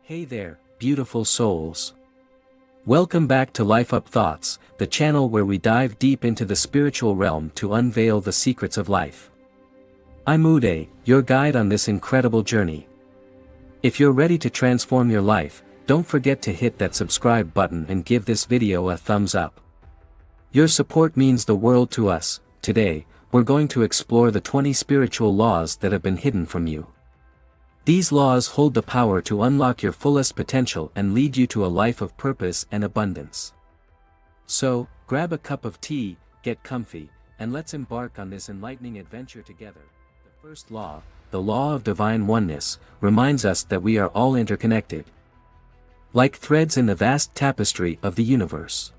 Hey there, beautiful souls. Welcome back to Life Up Thoughts, the channel where we dive deep into the spiritual realm to unveil the secrets of life. I'm Uday, your guide on this incredible journey. If you're ready to transform your life, don't forget to hit that subscribe button and give this video a thumbs up. Your support means the world to us. Today, we're going to explore the 20 spiritual laws that have been hidden from you. These laws hold the power to unlock your fullest potential and lead you to a life of purpose and abundance. So, grab a cup of tea, get comfy, and let's embark on this enlightening adventure together. The first law, the law of divine oneness, reminds us that we are all interconnected, like threads in the vast tapestry of the universe.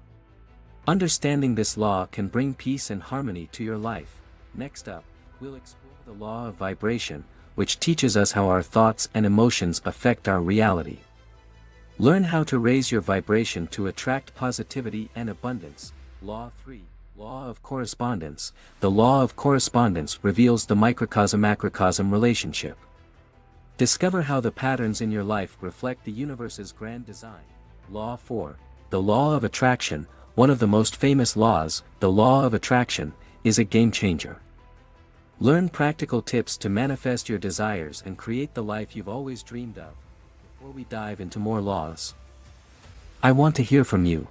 Understanding this law can bring peace and harmony to your life. Next up, we'll explore the law of vibration, which teaches us how our thoughts and emotions affect our reality. Learn how to raise your vibration to attract positivity and abundance. Law 3. Law of correspondence. The law of correspondence reveals the microcosm-macrocosm relationship. Discover how the patterns in your life reflect the universe's grand design. Law 4. The law of attraction. One of the most famous laws, the law of attraction, is a game changer. Learn practical tips to manifest your desires and create the life you've always dreamed of. Before we dive into more laws, I want to hear from you.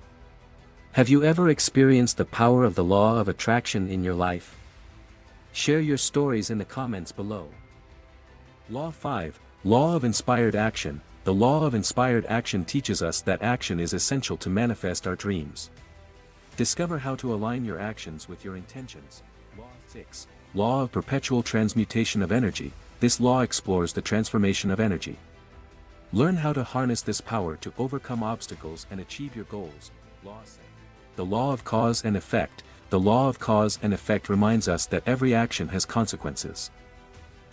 Have you ever experienced the power of the law of attraction in your life? Share your stories in the comments below. Law 5. Law of inspired action. The law of inspired action teaches us that action is essential to manifest our dreams. Discover how to align your actions with your intentions. Law 6. Law of perpetual transmutation of energy. This law explores the transformation of energy. Learn how to harness this power to overcome obstacles and achieve your goals. Law 7. The law of cause and effect. The law of cause and effect reminds us that every action has consequences.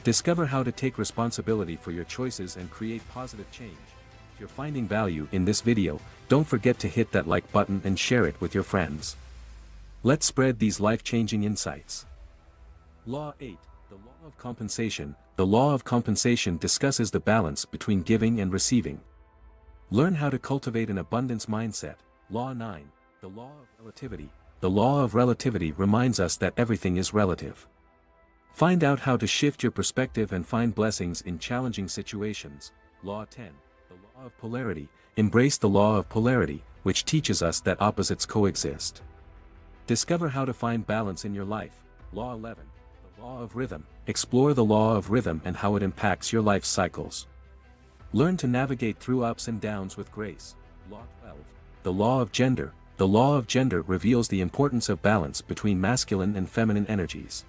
Discover how to take responsibility for your choices and create positive change. If you're finding value in this video, don't forget to hit that like button and share it with your friends. Let's spread these life-changing insights. Law 8. The law of compensation. The law of compensation discusses the balance between giving and receiving. Learn how to cultivate an abundance mindset. Law 9. The law of relativity. The law of relativity reminds us that everything is relative. Find out how to shift your perspective and find blessings in challenging situations. Law 10. The law of polarity. Embrace the law of polarity, which teaches us that opposites coexist. Discover how to find balance in your life. Law 11. Law of rhythm. Explore the law of rhythm and how it impacts your life cycles. Learn to navigate through ups and downs with grace. Law 12. The law of gender. The law of gender reveals the importance of balance between masculine and feminine energies.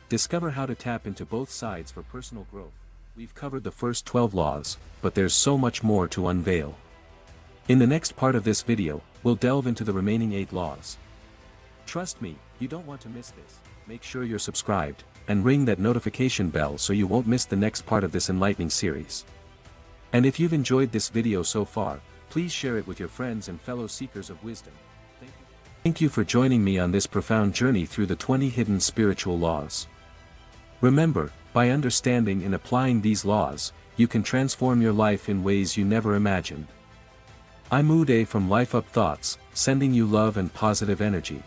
Discover how to tap into both sides for personal growth. We've covered the first 12 laws, but there's so much more to unveil. In the next part of this video, we'll delve into the remaining 8 laws. Trust me, you don't want to miss this. Make sure you're subscribed, and ring that notification bell so you won't miss the next part of this enlightening series. And if you've enjoyed this video so far, please share it with your friends and fellow seekers of wisdom. Thank you for joining me on this profound journey through the 20 hidden spiritual laws. Remember, by understanding and applying these laws, you can transform your life in ways you never imagined. I'm Uday from Life Up Thoughts, sending you love and positive energy.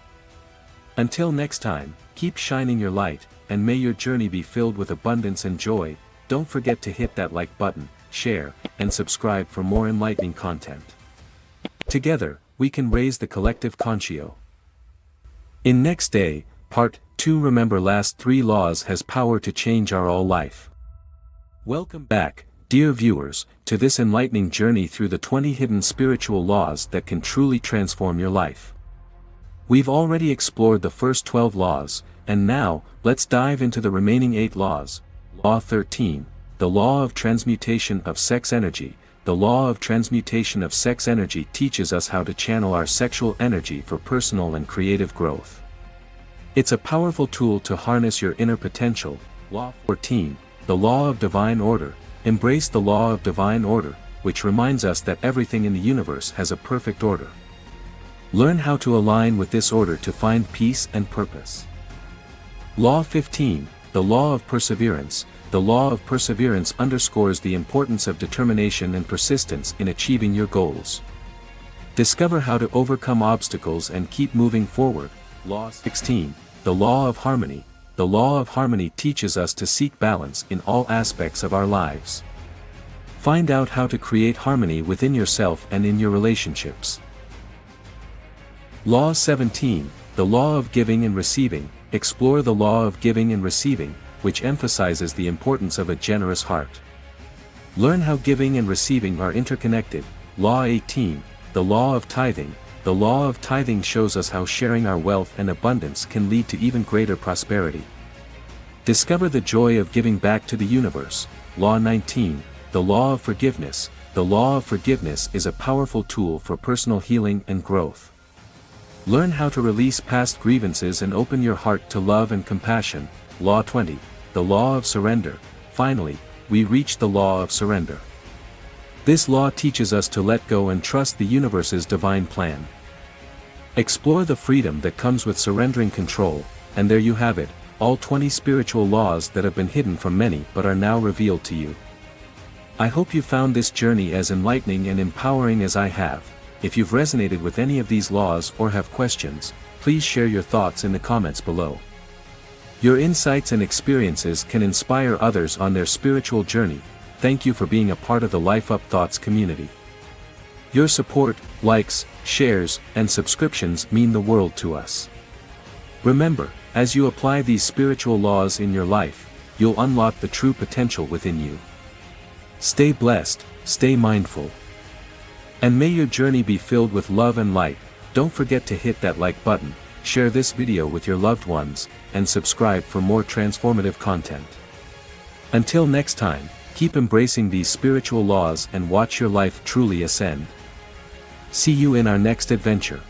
Until next time, keep shining your light, and may your journey be filled with abundance and joy. Don't forget to hit that like button, share, and subscribe for more enlightening content. Together, we can raise the collective conscio. In next day, part 2. Remember, last 3 laws has power to change our all life. Welcome back, dear viewers, to this enlightening journey through the 20 hidden spiritual laws that can truly transform your life. We've already explored the first 12 laws, and now, let's dive into the remaining 8 laws. Law 13. The law of transmutation of sex energy. The law of transmutation of sex energy teaches us how to channel our sexual energy for personal and creative growth. It's a powerful tool to harness your inner potential. Law 14. The law of divine order. Embrace the law of divine order, which reminds us that everything in the universe has a perfect order. Learn how to align with this order to find peace and purpose. Law 15. The law of perseverance. the law of perseverance underscores the importance of determination and persistence in achieving your goals. Discover how to overcome obstacles and keep moving forward. Law 16. The law of harmony. The law of harmony teaches us to seek balance in all aspects of our lives. Find out how to create harmony within yourself and in your relationships. Law 17. The law of giving and receiving. Explore the law of giving and receiving, which emphasizes the importance of a generous heart. Learn how giving and receiving are interconnected. Law 18. The law of tithing. The law of tithing shows us how sharing our wealth and abundance can lead to even greater prosperity. Discover the joy of giving back to the universe. Law 19. The law of forgiveness. The law of forgiveness is a powerful tool for personal healing and growth. Learn how to release past grievances and open your heart to love and compassion. Law 20. The law of surrender. Finally, we reach the law of surrender. This law teaches us to let go and trust the universe's divine plan. Explore the freedom that comes with surrendering control, and there you have it, all 20 spiritual laws that have been hidden from many but are now revealed to you. I hope you found this journey as enlightening and empowering as I have. If you've resonated with any of these laws or have questions, please share your thoughts in the comments below. Your insights and experiences can inspire others on their spiritual journey. Thank you for being a part of the Life Up Thoughts community. Your support, likes, shares, and subscriptions mean the world to us. Remember, as you apply these spiritual laws in your life, you'll unlock the true potential within you. Stay blessed, stay mindful. And may your journey be filled with love and light. Don't forget to hit that like button, share this video with your loved ones, and subscribe for more transformative content. Until next time, keep embracing these spiritual laws and watch your life truly ascend. See you in our next adventure.